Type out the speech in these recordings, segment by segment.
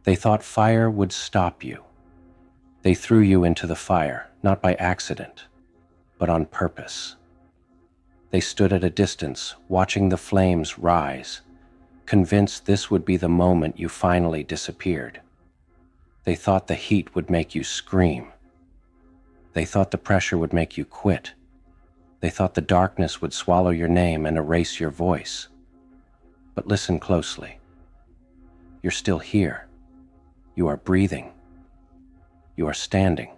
They thought fire would stop you. They threw you into the fire, not by accident, but on purpose. They stood at a distance, watching the flames rise, convinced this would be the moment you finally disappeared. They thought the heat would make you scream. They thought the pressure would make you quit. They thought the darkness would swallow your name and erase your voice. But listen closely. You're still here. You are breathing. You are standing.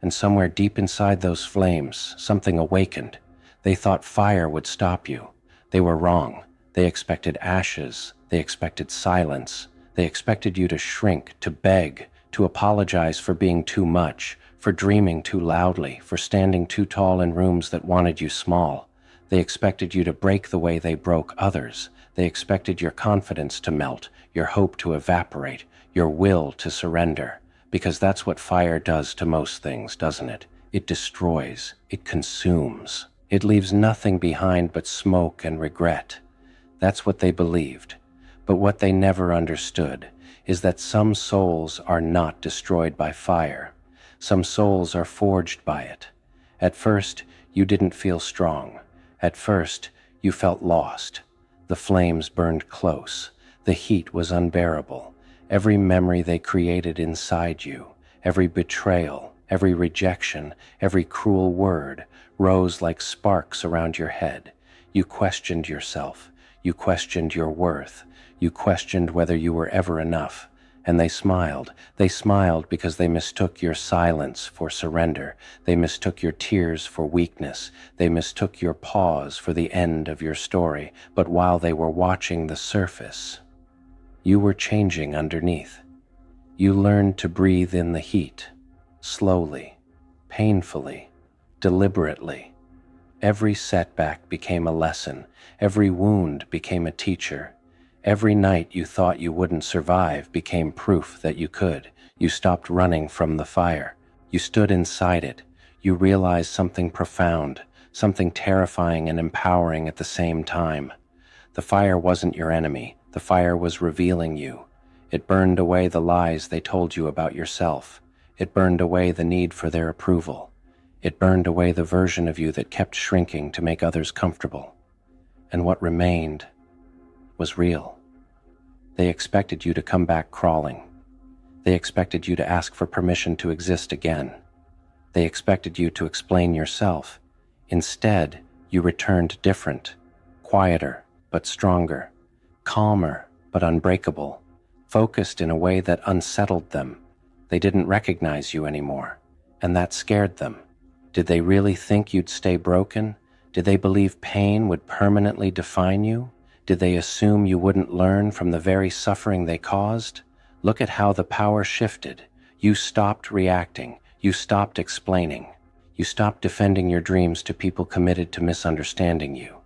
And somewhere deep inside those flames, something awakened. They thought fire would stop you. They were wrong. They expected ashes. They expected silence. They expected you to shrink, to beg, to apologize for being too much, for dreaming too loudly, for standing too tall in rooms that wanted you small. They expected you to break the way they broke others. They expected your confidence to melt, your hope to evaporate, your will to surrender. Because that's what fire does to most things, doesn't it? It destroys. It consumes. It leaves nothing behind but smoke and regret. That's what they believed. But what they never understood is that some souls are not destroyed by fire. Some souls are forged by it. At first, you didn't feel strong. At first, you felt lost. The flames burned close. The heat was unbearable. Every memory they created inside you, every betrayal, every rejection, every cruel word, rose like sparks around your head. You questioned yourself. You questioned your worth. You questioned whether you were ever enough. And they smiled. They smiled because they mistook your silence for surrender. They mistook your tears for weakness. They mistook your pause for the end of your story. But while they were watching the surface, you were changing underneath. You learned to breathe in the heat, slowly, painfully, deliberately. Every setback became a lesson. Every wound became a teacher. Every night you thought you wouldn't survive became proof that you could. You stopped running from the fire. You stood inside it. You realized something profound, something terrifying and empowering at the same time. The fire wasn't your enemy. The fire was revealing you. It burned away the lies they told you about yourself. It burned away the need for their approval. It burned away the version of you that kept shrinking to make others comfortable. And what remained was real. They expected you to come back crawling. They expected you to ask for permission to exist again. They expected you to explain yourself. Instead, you returned different, quieter but stronger, calmer but unbreakable, focused in a way that unsettled them. They didn't recognize you anymore, and that scared them. Did they really think you'd stay broken? Did they believe pain would permanently define you? Did they assume you wouldn't learn from the very suffering they caused? Look at how the power shifted. You stopped reacting. You stopped explaining. You stopped defending your dreams to people committed to misunderstanding you.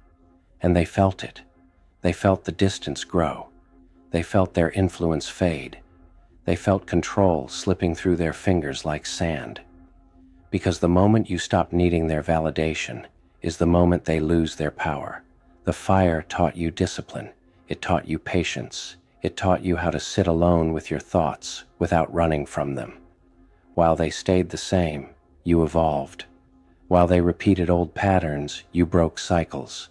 And they felt it. They felt the distance grow. They felt their influence fade. They felt control slipping through their fingers like sand. Because the moment you stop needing their validation is the moment they lose their power. The fire taught you discipline. It taught you patience. It taught you how to sit alone with your thoughts without running from them. While they stayed the same, you evolved. While they repeated old patterns, you broke cycles.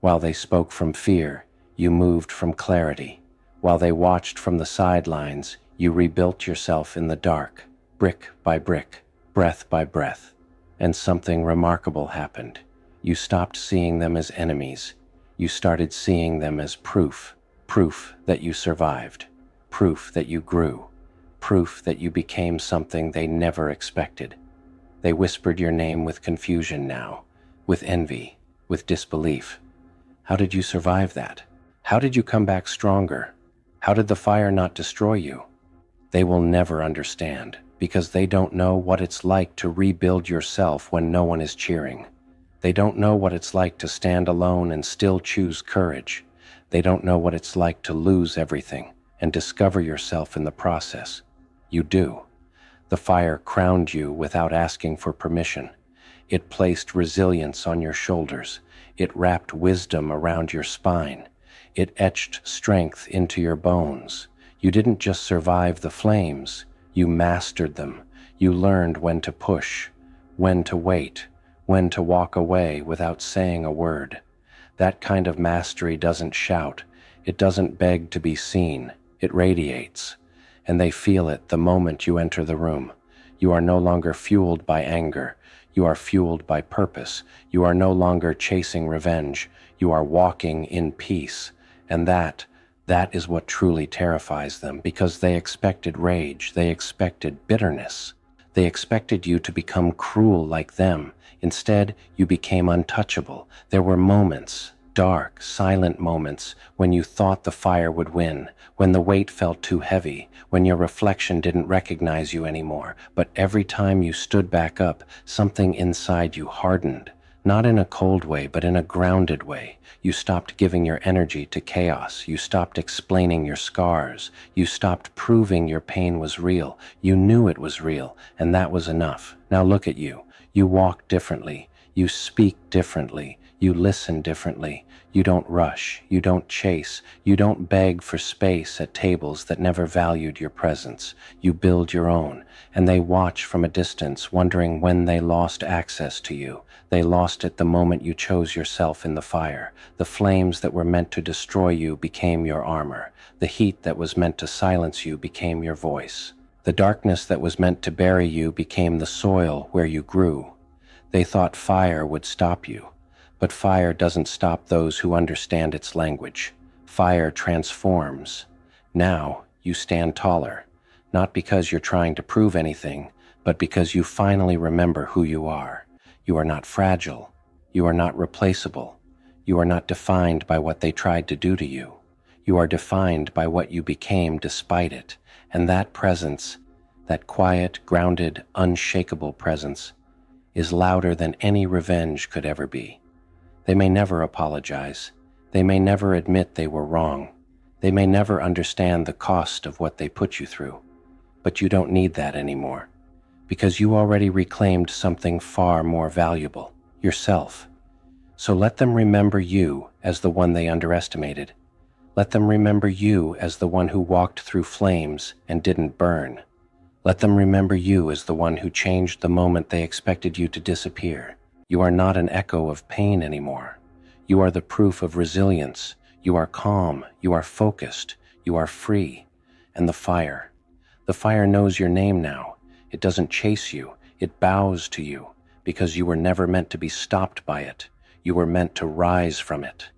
While they spoke from fear, you moved from clarity. While they watched from the sidelines, you rebuilt yourself in the dark, brick by brick, breath by breath. And something remarkable happened. You stopped seeing them as enemies. You started seeing them as proof that you survived, proof that you grew, proof that you became something they never expected. They whispered your name with confusion now, with envy, with disbelief. How did you survive that? How did you come back stronger? How did the fire not destroy you? They will never understand, because they don't know what it's like to rebuild yourself when no one is cheering. They don't know what it's like to stand alone and still choose courage. They don't know what it's like to lose everything and discover yourself in the process. You do. The fire crowned you without asking for permission. It placed resilience on your shoulders. It wrapped wisdom around your spine. It etched strength into your bones. You didn't just survive the flames, you mastered them. You learned when to push, when to wait, when to walk away without saying a word. That kind of mastery doesn't shout. It doesn't beg to be seen. It radiates. And they feel it the moment you enter the room. You are no longer fueled by anger. You are fueled by purpose. You are no longer chasing revenge. You are walking in peace. And that is what truly terrifies them, because they expected rage. They expected bitterness. They expected you to become cruel like them. Instead, you became untouchable. There were moments, dark, silent moments, when you thought the fire would win, when the weight felt too heavy, when your reflection didn't recognize you anymore. But every time you stood back up, something inside you hardened. Not in a cold way, but in a grounded way. You stopped giving your energy to chaos. You stopped explaining your scars. You stopped proving your pain was real. You knew it was real, and that was enough. Now look at you. You walk differently. You speak differently. You listen differently. You don't rush. You don't chase. You don't beg for space at tables that never valued your presence. You build your own, and they watch from a distance, wondering when they lost access to you. They lost it the moment you chose yourself in the fire. The flames that were meant to destroy you became your armor. The heat that was meant to silence you became your voice. The darkness that was meant to bury you became the soil where you grew. They thought fire would stop you. But fire doesn't stop those who understand its language. Fire transforms. Now you stand taller, not because you're trying to prove anything, but because you finally remember who you are. You are not fragile. You are not replaceable. You are not defined by what they tried to do to you. You are defined by what you became despite it. And that presence, that quiet, grounded, unshakable presence, is louder than any revenge could ever be. They may never apologize. They may never admit they were wrong. They may never understand the cost of what they put you through. But you don't need that anymore, because you already reclaimed something far more valuable, yourself. So let them remember you as the one they underestimated. Let them remember you as the one who walked through flames and didn't burn. Let them remember you as the one who changed the moment they expected you to disappear. You are not an echo of pain anymore. You are the proof of resilience. You are calm. You are focused. You are free. And the fire knows your name now. It doesn't chase you. It bows to you, because you were never meant to be stopped by it. You were meant to rise from it.